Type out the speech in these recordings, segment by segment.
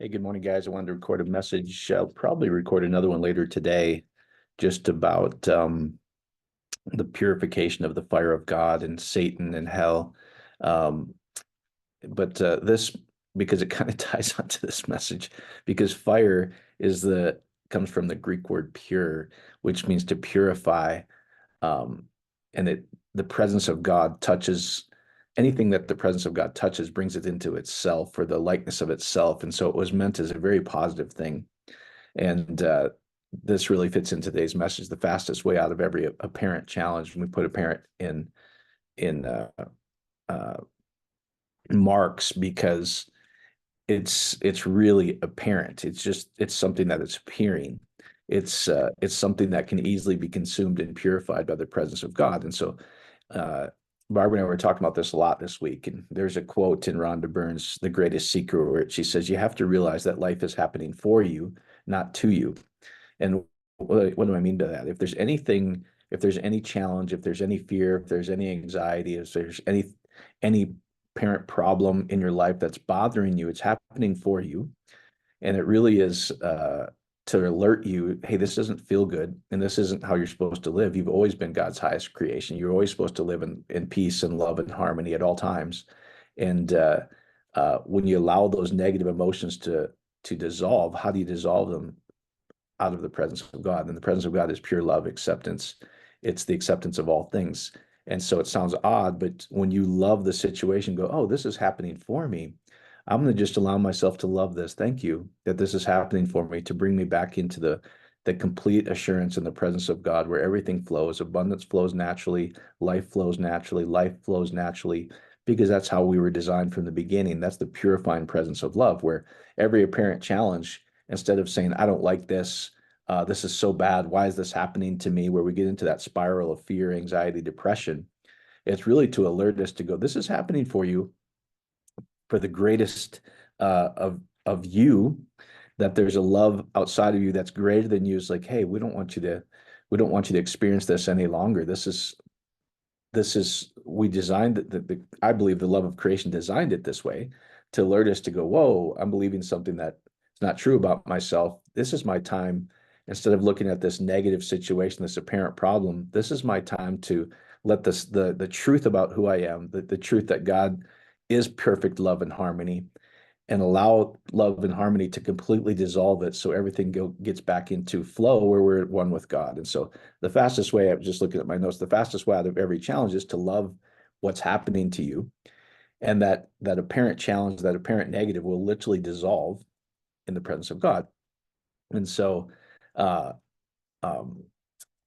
Hey, good morning, guys. I wanted to record a message. I'll probably record another one later today, just about the purification of the fire of God and Satan and hell. Um, but this, because it kind of ties onto this message, because fire comes from the Greek word pure, which means to purify. Um, and the presence of God touches anything that the presence of God touches, brings it into itself or the likeness of itself. And so it was meant as a very positive thing. And this really fits in today's message. The fastest way out of every apparent challenge, when we put a parent in uh, marks, because it's really apparent. It's something that it's appearing. It's something that can easily be consumed and purified by the presence of God. And so uh, Barb and I were talking about this a lot this week. And there's a quote in Rhonda Byrne's The Greatest Secret, where she says, "You have to realize that life is happening for you, not to you." And what do I mean by that? If there's anything, if there's any challenge, if there's any fear, if there's any anxiety, if there's any parent problem in your life that's bothering you, it's happening for you. And it really is to alert you, hey, this doesn't feel good, and this isn't how you're supposed to live. You've always been God's highest creation. You're always supposed to live in peace and love and harmony at all times. And when you allow those negative emotions to dissolve, how do you dissolve them? Out of the presence of God. And the presence of God is pure love, acceptance. It's the acceptance of all things. And so it sounds odd, but when you love the situation, go, oh, this is happening for me. I'm going to just allow myself to love this. Thank you that this is happening for me, to bring me back into the complete assurance in the presence of God, where everything flows, abundance flows naturally, life flows naturally, life flows naturally, because that's how we were designed from the beginning. That's the purifying presence of love, where every apparent challenge, instead of saying, I don't like this, this is so bad, why is this happening to me, where we get into that spiral of fear, anxiety, depression, it's really to alert us to go, this is happening for you, for the greatest of you, that there's a love outside of you that's greater than you. Is like, hey, we don't want you to experience this any longer. This is we designed I believe the love of creation designed it this way, to alert us to go, whoa, I'm believing something that's not true about myself. This is my time. Instead of looking at this negative situation, this apparent problem, this is my time to let the truth about who I am, the truth that God is perfect love and harmony, and allow love and harmony to completely dissolve it, so everything gets back into flow, where we're one with God. And so the fastest way, I'm just looking at my notes, the fastest way out of every challenge is to love what's happening to you. And that apparent challenge, that apparent negative, will literally dissolve in the presence of God. And so uh, um,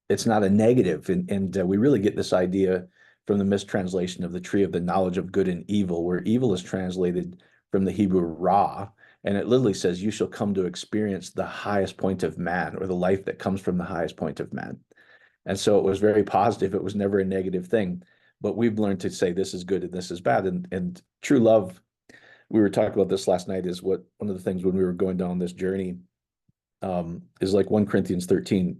it's not a negative. And we really get this idea from the mistranslation of the tree of the knowledge of good and evil, where evil is translated from the Hebrew ra, and it literally says, you shall come to experience the highest point of man, or the life that comes from the highest point of man. And so it was very positive. It was never a negative thing. But we've learned to say this is good and this is bad. And true love, we were talking about this last night, is what one of the things when we were going down this journey, is like 1 Corinthians 13.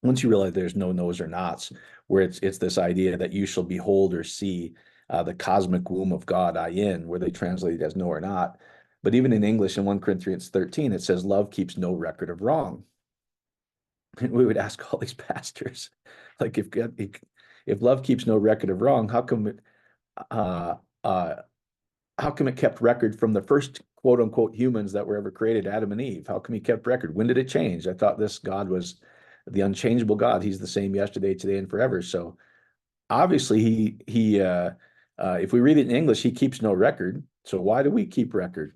Once you realize there's no no's or nots, where it's this idea that you shall behold or see the cosmic womb of God, ayin, where they translate it as no or not. But even in English, in 1 Corinthians 13, it says love keeps no record of wrong. And we would ask all these pastors, like, if love keeps no record of wrong, uh, uh, how come it kept record from the first quote unquote humans that were ever created, Adam and Eve? How come he kept record? When did it change? I thought this God was the unchangeable God. He's the same yesterday, today, and forever. So obviously if we read it in English, he keeps no record. So why do we keep record?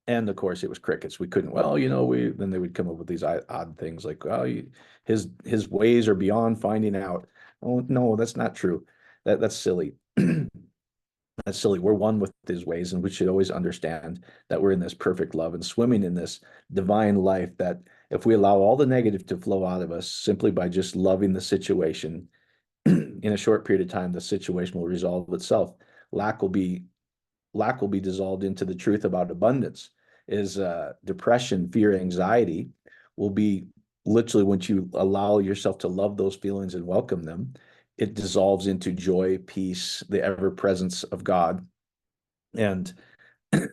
And of course, it was crickets. We couldn't. Well, then they would come up with these odd things like, "Oh, his ways are beyond finding out." Oh no, that's not true. That's silly. That's silly. We're one with his ways, and we should always understand that we're in this perfect love and swimming in this divine life, that if we allow all the negative to flow out of us simply by just loving the situation, in a short period of time, the situation will resolve itself. Lack will be lack will be dissolved into the truth about abundance. Is depression, fear, anxiety will be literally, once you allow yourself to love those feelings and welcome them, it dissolves into joy, peace, the ever presence of God. And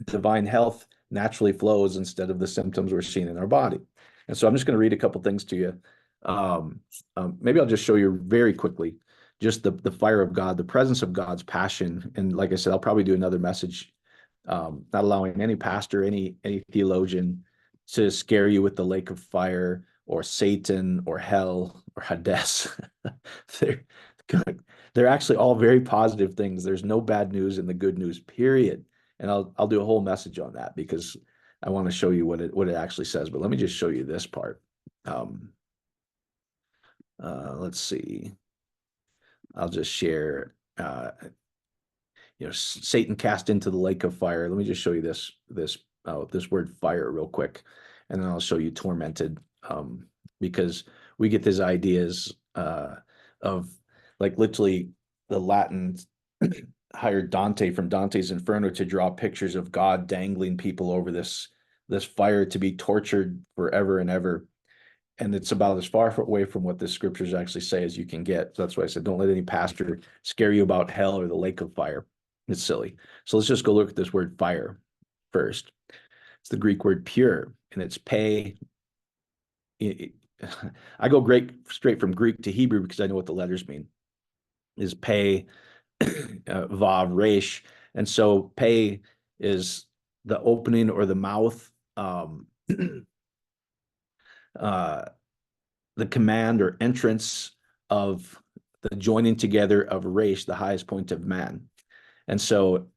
divine health naturally flows instead of the symptoms we're seeing in our body. And so I'm just going to read a couple things to you. Maybe I'll just show you very quickly just the fire of God, the presence of God's passion. And like I said, I'll probably do another message, not allowing any pastor, any theologian to scare you with the lake of fire or Satan or hell or Hades. they're, they're actually all very positive things. There's no bad news in the good news, period. And I'll do a whole message on that because I want to show you what it actually says. But let me just show you this part. Let's see. I'll just share. Satan cast into the lake of fire. Let me just show you this word fire real quick, and then I'll show you tormented, because we get these ideas of like literally the Latin hired Dante from Dante's Inferno to draw pictures of God dangling people over this fire to be tortured forever and ever. And it's about as far away from what the scriptures actually say as you can get. So that's why I said, don't let any pastor scare you about hell or the lake of fire. It's silly. So let's just go look at this word fire first. It's the Greek word pure, and it's pay. I go straight from Greek to Hebrew because I know what the letters mean. Is pay, vav, resh. And so pay is the opening or the mouth, the command or entrance of the joining together of resh, the highest point of man. And so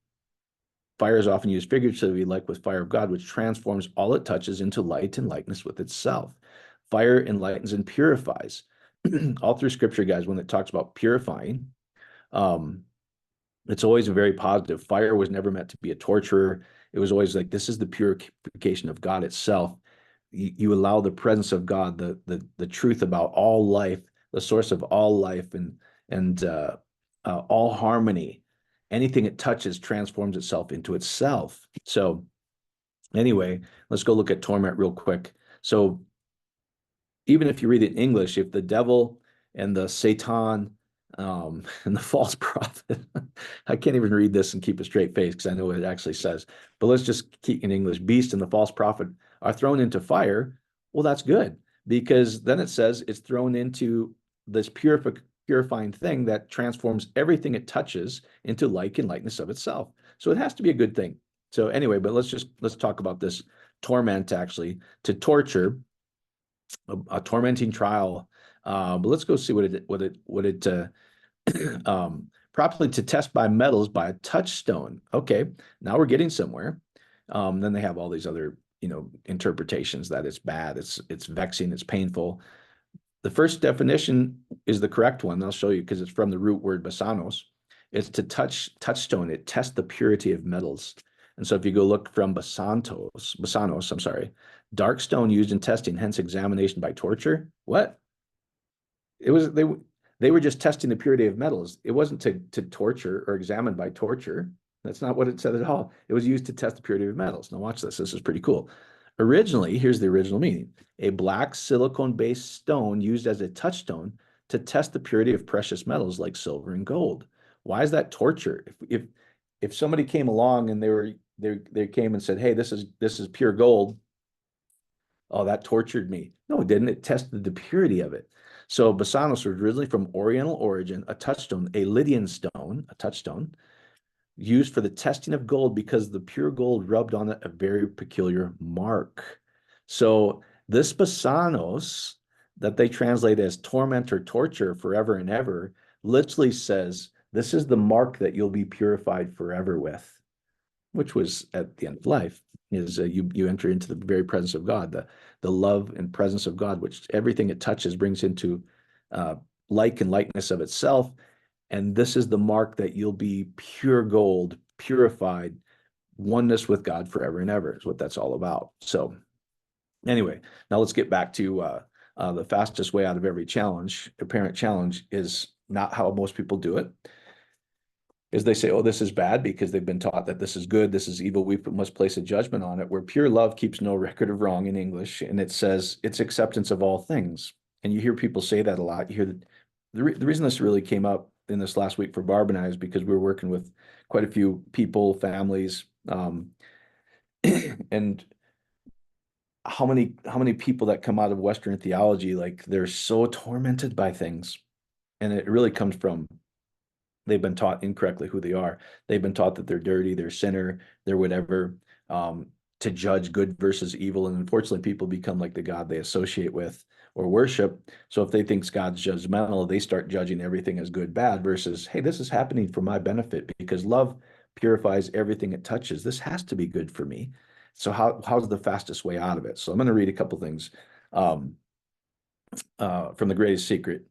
fire is often used figuratively, like with fire of God, which transforms all it touches into light and likeness with itself. Fire enlightens and purifies. All through scripture, guys, when it talks about purifying, it's always a very positive. Fire was never meant to be a torturer. It was always like, this is the purification of God itself. You allow the presence of God, the truth about all life, the source of all life, and all harmony. Anything it touches transforms itself into itself. So anyway, let's go look at torment real quick. So even if you read it in English, if the devil and the Satan and the false prophet, I can't even read this and keep a straight face because I know what it actually says, but let's just keep in English, beast and the false prophet are thrown into fire. Well, that's good, because then it says it's thrown into this purifying thing that transforms everything it touches into like and likeness of itself. So it has to be a good thing. So anyway, but let's talk about this torment, actually, to torture, a tormenting trial. But let's go see what it properly to test by metals by a touchstone. Okay, now we're getting somewhere. Then they have all these other interpretations that it's bad, it's vexing, it's painful. The first definition is the correct one. I'll show you because it's from the root word basanos. It's to touchstone. It tests the purity of metals. And so if you go look from basanos, I'm sorry, dark stone used in testing, hence examination by torture. What? It was they were just testing the purity of metals. It wasn't to torture or examine by torture. That's not what it said at all. It was used to test the purity of metals. Now watch this. This is pretty cool. Originally, here's the original meaning: a black silicone-based stone used as a touchstone to test the purity of precious metals like silver and gold. Why is that torture? If somebody came along and they came and said, "Hey, this is pure gold," oh, that tortured me. No, it didn't. It tested the purity of it. So basanos was originally from Oriental origin, a touchstone, a Lydian stone, a touchstone, used for the testing of gold because the pure gold rubbed on it a very peculiar mark. So this basanos that they translate as torment or torture forever and ever literally says, this is the mark that you'll be purified forever with, which was at the end of life, is you enter into the very presence of God, the love and presence of God, which everything it touches brings into like and likeness of itself. And this is the mark that you'll be pure gold, purified, oneness with God forever and ever is what that's all about. So anyway, now let's get back to the fastest way out of every challenge. Apparent challenge is not how most people do it. Is they say, oh, this is bad because they've been taught that this is good, this is evil, we must place a judgment on it, where pure love keeps no record of wrong in English, and it says it's acceptance of all things. And you hear people say that a lot. You hear that the reason this really came up in this last week for Barb and I is because we were working with quite a few people, families, Um, and how many people that come out of Western theology, like they're so tormented by things, and it really comes from they've been taught incorrectly who they are. They've been taught that they're dirty, they're sinner, they're whatever, um, to judge good versus evil. And unfortunately, people become like the God they associate with or worship. So if they think God's judgmental, they start judging everything as good, bad versus, hey, this is happening for my benefit because love purifies everything it touches. This has to be good for me. So how's the fastest way out of it? So I'm going to read a couple things um, from The Greatest Secret.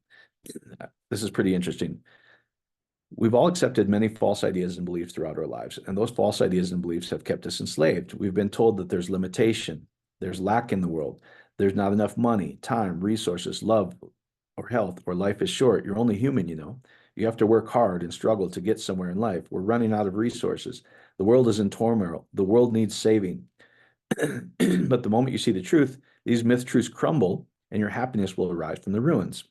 This is pretty interesting. We've all accepted many false ideas and beliefs throughout our lives, and those false ideas and beliefs have kept us enslaved. We've been told that there's limitation, there's lack in the world, there's not enough money, time, resources, love, or health, or life is short. You're only human, you know. You have to work hard and struggle to get somewhere in life. We're running out of resources. The world is in turmoil. The world needs saving. But the moment you see the truth, these myth truths crumble, and your happiness will arise from the ruins.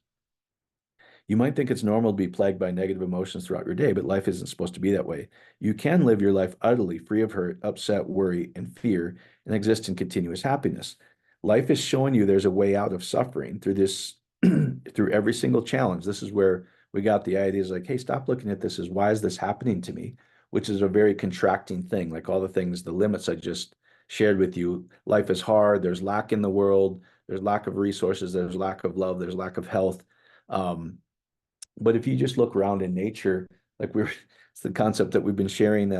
You might think it's normal to be plagued by negative emotions throughout your day, but life isn't supposed to be that way. You can live your life utterly free of hurt, upset, worry, and fear and exist in continuous happiness. Life is showing you there's a way out of suffering through this, through every single challenge. This is where we got the ideas like, hey, stop looking at this as why is this happening to me? Which is a very contracting thing, like all the things, the limits I just shared with you. Life is hard, there's lack in the world, there's lack of resources, there's lack of love, there's lack of health. Um, but if you just look around in nature, like it's the concept that we've been sharing.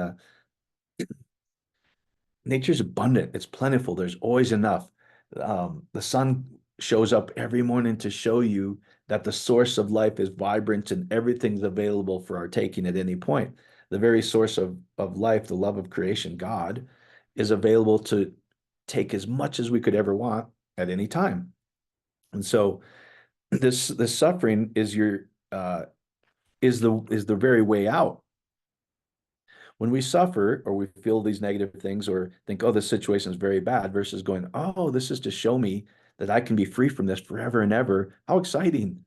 Nature's abundant, it's plentiful, there's always enough. The sun shows up every morning to show you that the source of life is vibrant and everything's available for our taking at any point. The very source of life, the love of creation, God, is available to take as much as we could ever want at any time. And so this suffering is your is the very way out. When we suffer or we feel these negative things or think, oh, this situation is very bad, versus going, oh, this is to show me that I can be free from this forever and ever. How exciting.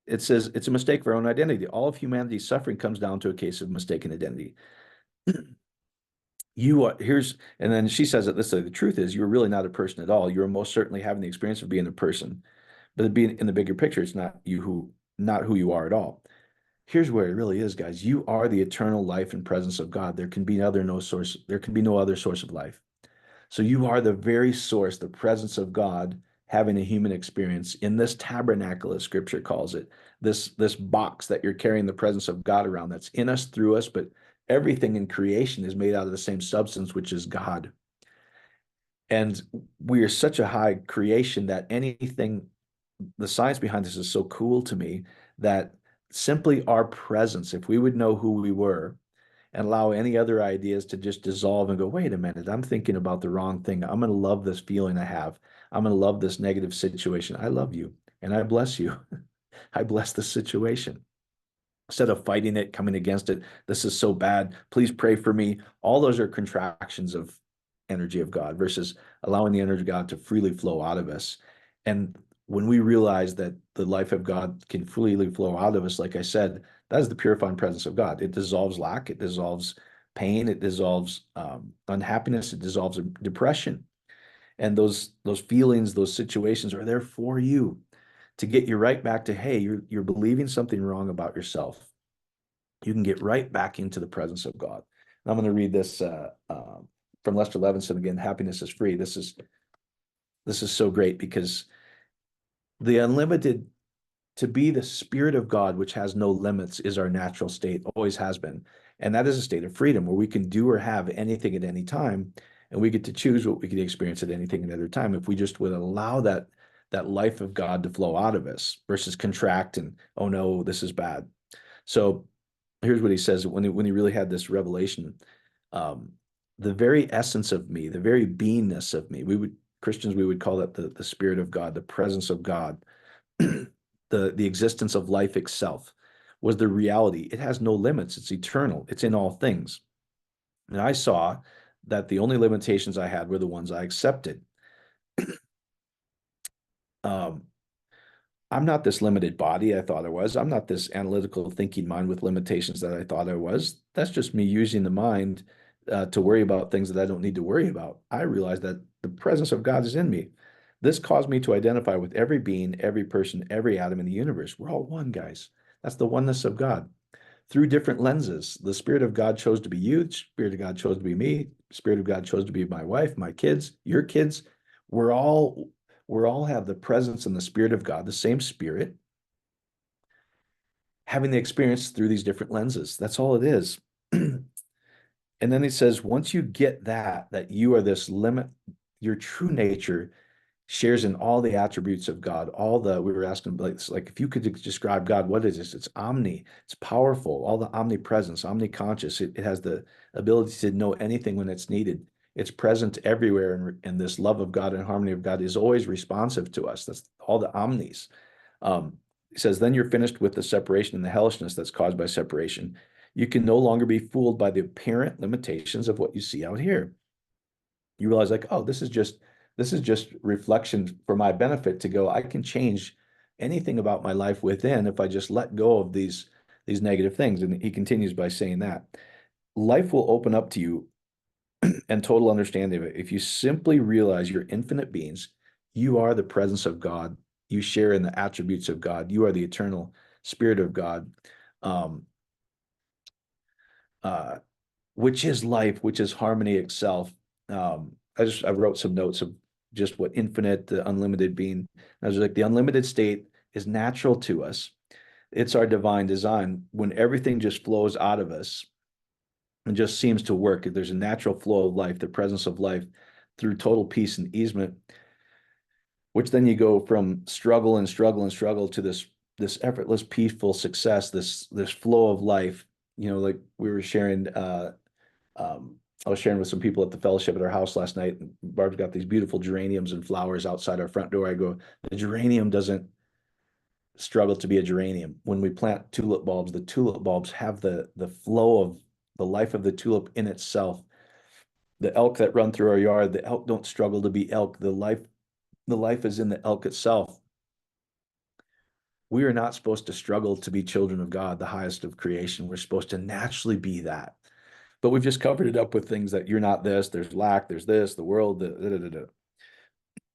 It says it's a mistake of our own identity. All of humanity's suffering comes down to a case of mistaken identity. You are here's and then she says it this way, the truth is you're really not a person at all. You're most certainly having the experience of being a person. But being in the bigger picture, it's not who you are at all. Here's where it really is, guys. You are the eternal life and presence of God. There can be no other source of life. So you are the very source, the presence of God having a human experience in this tabernacle, as scripture calls it, this box that you're carrying the presence of God around that's in us, through us, but everything in creation is made out of the same substance, which is God. And we are such a high creation that anything, the science behind this is so cool to me that simply our presence, if we would know who we were and allow any other ideas to just dissolve and go, wait a minute, I'm thinking about the wrong thing. I'm going to love this feeling I have. I'm going to love this negative situation. I love you and I bless you. I bless the situation. Instead of fighting it, coming against it, this is so bad. Please pray for me. All those are contractions of energy of God versus allowing the energy of God to freely flow out of us. And when we realize that the life of God can freely flow out of us, like I said, that is the purifying presence of God. It dissolves lack, it dissolves pain, it dissolves unhappiness, it dissolves depression. And those feelings, those situations are there for you to get you right back to, hey, you're believing something wrong about yourself. You can get right back into the presence of God. And I'm going to read this from Lester Levinson again. Happiness is free. This is so great because the unlimited, to be the spirit of God, which has no limits, is our natural state, always has been. And that is a state of freedom where we can do or have anything at any time. And we get to choose what we can experience at anything at other time. If we just would allow that life of God to flow out of us versus contract and, oh no, this is bad. So here's what he says when he really had this revelation. Um, the very essence of me, the very beingness of me, Christians, we would call that the spirit of God, the presence of God, the existence of life itself was the reality. It has no limits. It's eternal. It's in all things. And I saw that the only limitations I had were the ones I accepted. Um, I'm not this limited body I thought I was. I'm not this analytical thinking mind with limitations that I thought I was. That's just me using the mind to worry about things that I don't need to worry about. I realize that the presence of God is in me. This caused me to identify with every being, every person, every atom in the universe. We're all one, guys. That's the oneness of God. Through different lenses, the Spirit of God chose to be you. The Spirit of God chose to be me. The Spirit of God chose to be my wife, my kids, your kids. We're all have the presence and the Spirit of God, the same Spirit, having the experience through these different lenses. That's all it is. And then he says, once you get that you are this limit, your true nature shares in all the attributes of God. We were asking, like if you could describe God, what is this? It's omni, it's powerful, all the omnipresence, omniconscious. It has the ability to know anything when it's needed. It's present everywhere. And this love of God and harmony of God is always responsive to us. That's all the omnis. He says, then you're finished with the separation and the hellishness that's caused by separation. You can no longer be fooled by the apparent limitations of what you see out here. You realize, like, oh, this is just reflection for my benefit to go, I can change anything about my life within if I just let go of these negative things. And he continues by saying that life will open up to you and total understanding of it. If you simply realize you're infinite beings, you are the presence of God. You share in the attributes of God. You are the eternal spirit of God, um, uh, which is life, which is harmony itself. I wrote some notes of just what infinite, the unlimited being. I was like, the unlimited state is natural to us. It's our divine design. When everything just flows out of us and just seems to work, there's a natural flow of life, the presence of life through total peace and easement, which then you go from struggle and struggle and struggle to this effortless, peaceful success, this flow of life. Like we were sharing, I was sharing with some people at the fellowship at our house last night. And Barb's got these beautiful geraniums and flowers outside our front door. I go, the geranium doesn't struggle to be a geranium. When we plant tulip bulbs, the tulip bulbs have the flow of the life of the tulip in itself. The elk that run through our yard, the elk don't struggle to be elk. The life is in the elk itself. We are not supposed to struggle to be children of God, the highest of creation. We're supposed to naturally be that. But we've just covered it up with things that you're not this, there's lack, there's this, the world,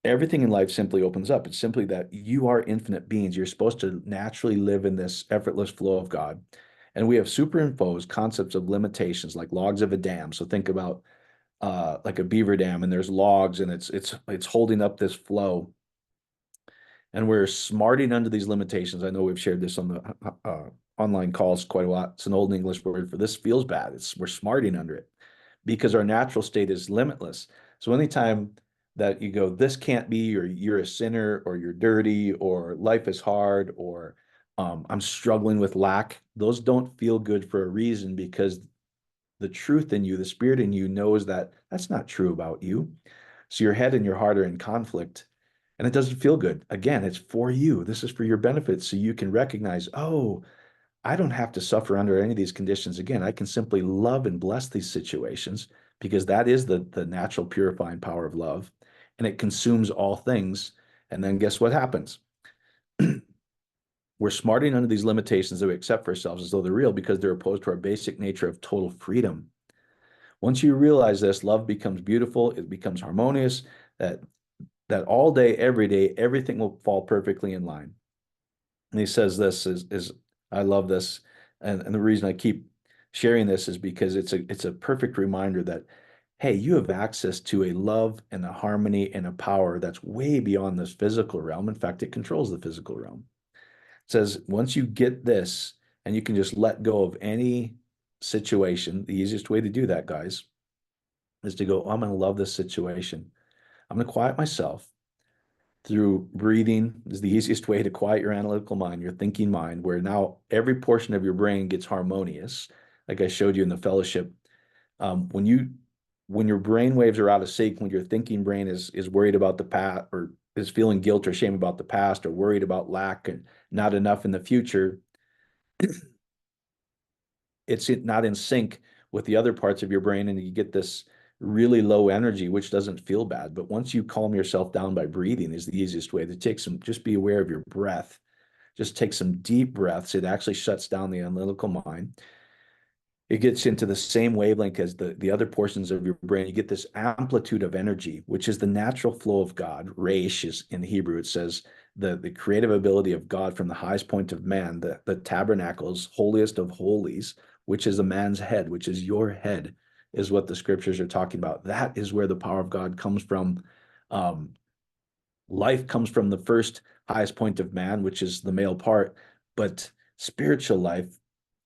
everything in life simply opens up. It's simply that you are infinite beings. You're supposed to naturally live in this effortless flow of God. And we have superimposed concepts of limitations like logs of a dam. So think about like a beaver dam, and there's logs, and it's holding up this flow. And we're smarting under these limitations. I know we've shared this on the online calls quite a lot. It's an old English word for this feels bad. We're smarting under it because our natural state is limitless. So anytime that you go, this can't be, or you're a sinner, or you're dirty, or life is hard, or I'm struggling with lack, those don't feel good for a reason, because the truth in you, the spirit in you knows that that's not true about you. So your head and your heart are in conflict, and it doesn't feel good. Again, it's for you. This is for your benefit. So you can recognize, oh, I don't have to suffer under any of these conditions again. I can simply love and bless these situations, because that is the natural purifying power of love, and it consumes all things. And then guess what happens? We're smarting under these limitations that we accept for ourselves as though they're real, because they're opposed to our basic nature of total freedom. Once you realize this, love becomes beautiful. It becomes harmonious. That all day, every day, everything will fall perfectly in line. And he says this is I love this, and the reason I keep sharing this is because it's a perfect reminder that, hey, you have access to a love and a harmony and a power that's way beyond this physical realm. In fact, it controls the physical realm. It says once you get this, and you can just let go of any situation, the easiest way to do that, guys, is to go, oh, I'm going to love this situation. I'm going to quiet myself. Through breathing is the easiest way to quiet your analytical mind, your thinking mind, where now every portion of your brain gets harmonious. Like I showed you in the fellowship, when your brain waves are out of sync, when your thinking brain is worried about the past, or is feeling guilt or shame about the past, or worried about lack and not enough in the future, it's not in sync with the other parts of your brain, and you get really low energy, which doesn't feel bad. But once you calm yourself down by breathing is the easiest way to take some, just be aware of your breath. Just take some deep breaths. It actually shuts down the analytical mind. It gets into the same wavelength as the other portions of your brain. You get this amplitude of energy, which is the natural flow of God. Reish is in Hebrew. It says the creative ability of God from the highest point of man, the tabernacles, holiest of holies, which is a man's head, which is your head, is what the scriptures are talking about. That is where the power of God comes from. Um, Life comes from the first highest point of man, which is the male part, but spiritual life,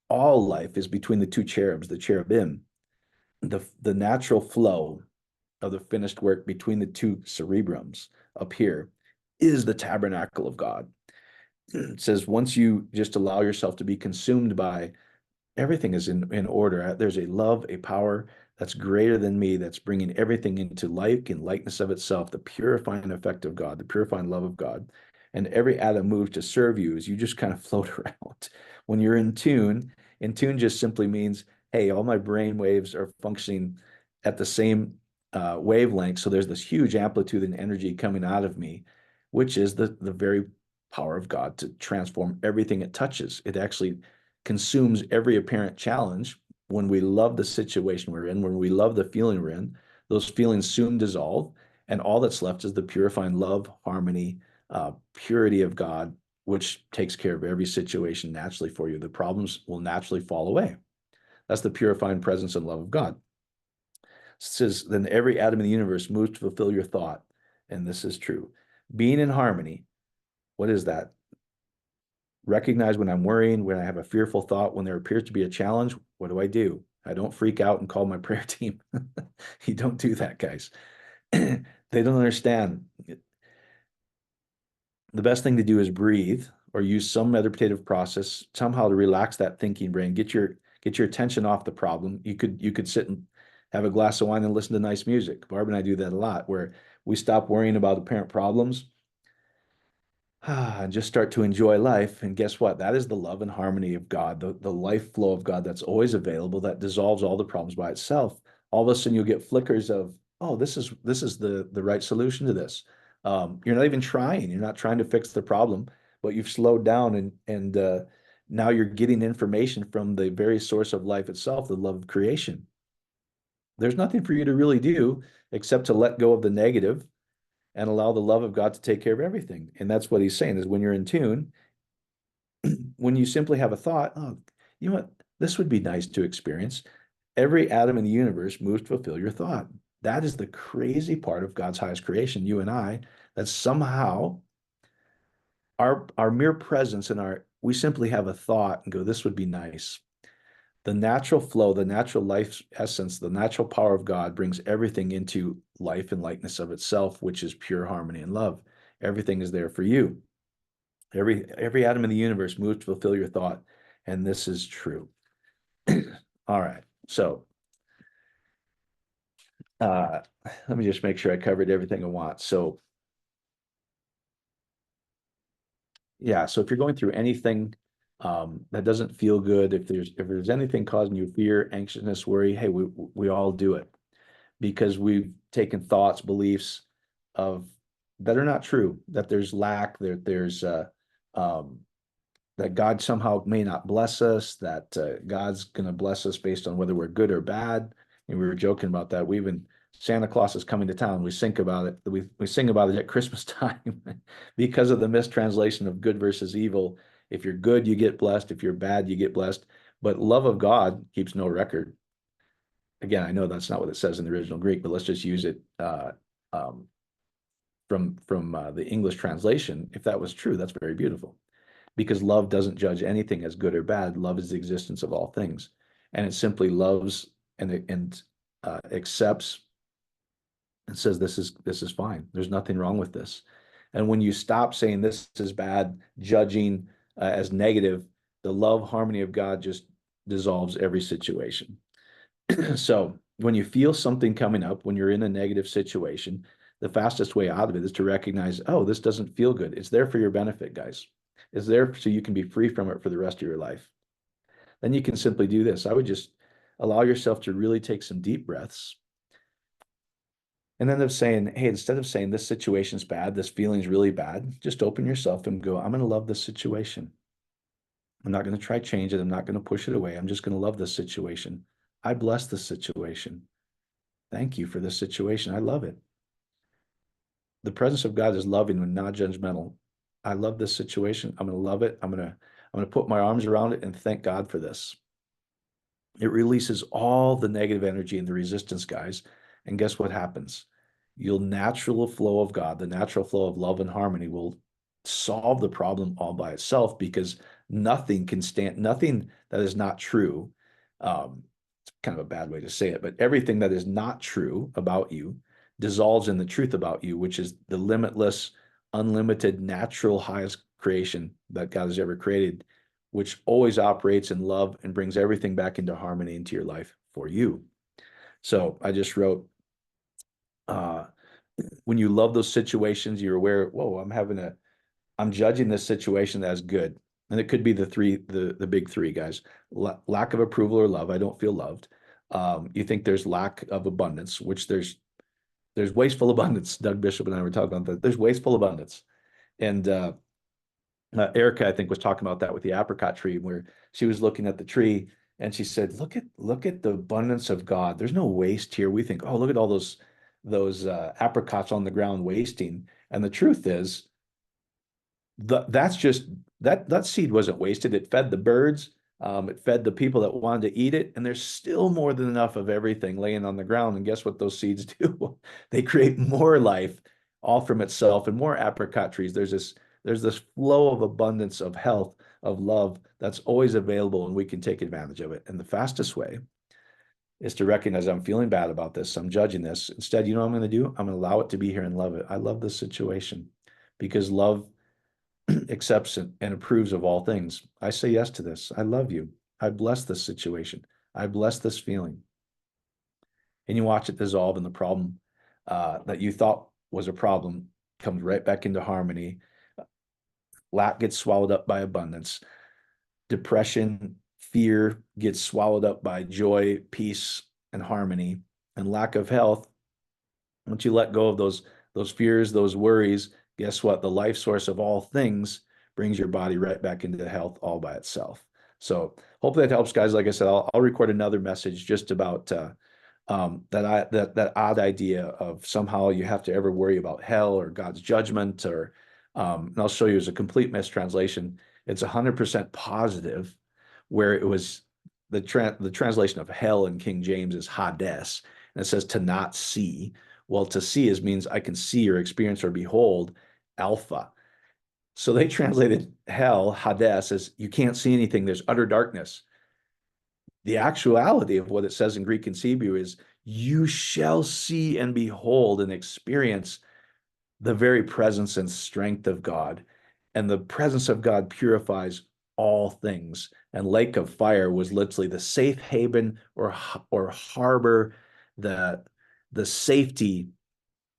all life is between the two cherubs, the cherubim. The natural flow of the finished work between the two cerebrums up here is the tabernacle of God. It says once you just allow yourself to be consumed by everything is in order. There's a love, a power that's greater than me, that's bringing everything into like and likeness of itself, the purifying effect of God, the purifying love of God. And every atom moves to serve you as you just kind of float around. When you're in tune just simply means, hey, all my brain waves are functioning at the same wavelength. So there's this huge amplitude and energy coming out of me, which is the very power of God to transform everything it touches. It actually consumes every apparent challenge. When we love the situation we're in, when we love the feeling we're in, those feelings soon dissolve. And all that's left is the purifying love, harmony, purity of God, which takes care of every situation naturally for you. The problems will naturally fall away. That's the purifying presence and love of God. It says, then every atom in the universe moves to fulfill your thought. And this is true. Being in harmony, what is that? Recognize when I'm worrying, when I have a fearful thought, when there appears to be a challenge, what do? I don't freak out and call my prayer team. You don't do that, guys. They don't understand. The best thing to do is breathe or use some meditative process somehow to relax that thinking brain. Get your attention off the problem. You could sit and have a glass of wine and listen to nice music. Barb and I do that a lot, where we stop worrying about apparent problems and just start to enjoy life. And guess what? That is the love and harmony of God, the life flow of God that's always available, that dissolves all the problems by itself. All of a sudden, you'll get flickers of, oh, this is the right solution to this. You're not even trying. You're not trying to fix the problem, but you've slowed down and now you're getting information from the very source of life itself, the love of creation. There's nothing for you to really do except to let go of the negative and allow the love of God to take care of everything. And that's what he's saying is when you're in tune, when you simply have a thought, oh, you know what, this would be nice to experience. Every atom in the universe moves to fulfill your thought. That is the crazy part of God's highest creation, you and I, that somehow our mere presence and we simply have a thought and go, this would be nice. The natural flow, the natural life essence, the natural power of God brings everything into life and likeness of itself, which is pure harmony and love. Everything is there for you. Every atom in the universe moves to fulfill your thought, and this is true. All right, so let me just make sure I covered everything I want. So yeah, so if you're going through anything that doesn't feel good, if there's anything causing you fear, anxiousness, worry, hey, we all do it because we've taken thoughts, beliefs of that are not true, that there's lack, there's that God somehow may not bless us, that God's going to bless us based on whether we're good or bad. And we were joking about that. We even Santa Claus is coming to town. We sing about it. We sing about it at Christmas time because of the mistranslation of good versus evil. If you're good, you get blessed. If you're bad, you get blessed. But love of God keeps no record. Again, I know that's not what it says in the original Greek, but let's just use it um, from the English translation. If that was true, that's very beautiful, because love doesn't judge anything as good or bad. Love is the existence of all things, and it simply loves and accepts and says this is fine. There's nothing wrong with this. And when you stop saying this is bad, judging as negative, the love harmony of God just dissolves every situation. So when you feel something coming up, when you're in a negative situation, the fastest way out of it is to recognize, oh, this doesn't feel good. It's there for your benefit, guys. It's there so you can be free from it for the rest of your life. Then you can simply do this. I would just allow yourself to really take some deep breaths And then of saying, hey, instead of saying this situation's bad, this feeling's really bad, just open yourself and go, I'm going to love this situation. I'm not going to try change it. I'm not going to push it away. I'm just going to love this situation. I bless this situation. Thank you for this situation. I love it. The presence of God is loving and not judgmental. I love this situation. I'm going to love it. I'm going to put my arms around it and thank God for this. It releases all the negative energy and the resistance, guys. And guess what happens? You'll natural flow of God, the natural flow of love and harmony will solve the problem all by itself because nothing can stand, nothing that is not true. It's kind of a bad way to say it, but everything that is not true about you dissolves in the truth about you, which is the limitless, unlimited, natural highest creation that God has ever created, which always operates in love and brings everything back into harmony into your life for you. So I just wrote, when you love those situations, you're aware, whoa, I'm judging this situation as good. And it could be the big three, guys. Lack of approval or love. I don't feel loved. You think there's lack of abundance, which there's wasteful abundance. Doug Bishop and I were talking about that. There's wasteful abundance. And Erica, I think, was talking about that with the apricot tree, where she was looking at the tree and she said, look at the abundance of God. There's no waste here. We think, oh, look at all those apricots on the ground wasting. And the truth is, that's just that seed wasn't wasted. It fed the birds. It fed the people that wanted to eat it. And there's still more than enough of everything laying on the ground. And guess what those seeds do? They create more life all from itself and more apricot trees. There's this flow of abundance of health, of love that's always available, and we can take advantage of it. And the fastest way is to recognize I'm feeling bad about this. I'm judging this. Instead, you know what I'm going to do? I'm going to allow it to be here and love it. I love this situation because love accepts and approves of all things. I say yes to this. I love you. I bless this situation. I bless this feeling. And you watch it dissolve, and the problem that you thought was a problem comes right back into harmony. Lack gets swallowed up by abundance. Depression, fear gets swallowed up by joy, peace, and harmony. And lack of health, once you let go of those fears, those worries, guess what? The life source of all things brings your body right back into health all by itself. So hopefully that helps, guys. Like I said, I'll record another message just about that odd idea of somehow you have to ever worry about hell or God's judgment, or and I'll show you as a complete mistranslation. It's 100% positive, where it was the translation of hell in King James is Hades, and it says to not see. Well, to see means I can see or experience or behold alpha. So they translated hell, Hades, as you can't see anything. There's utter darkness. The actuality of what it says in Greek and Hebrew is you shall see and behold and experience the very presence and strength of God. And the presence of God purifies all things. And lake of fire was literally the safe haven or harbor, the safety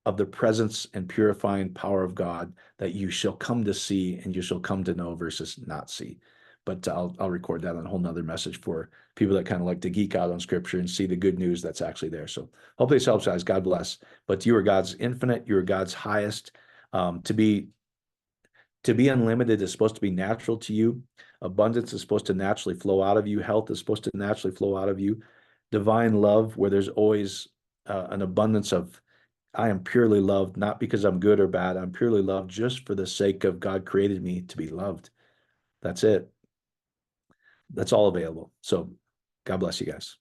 of the presence and purifying power of God that you shall come to see and you shall come to know versus not see. But I'll record that on a whole nother message for people that kind of like to geek out on scripture and see the good news that's actually there. So hopefully this helps, guys. God bless. But you are God's infinite. You are God's highest. To be unlimited is supposed to be natural to you. Abundance is supposed to naturally flow out of you. Health is supposed to naturally flow out of you. Divine love, where there's always an abundance of, I am purely loved, not because I'm good or bad. I'm purely loved just for the sake of God created me to be loved. That's it. That's all available. So God bless you guys.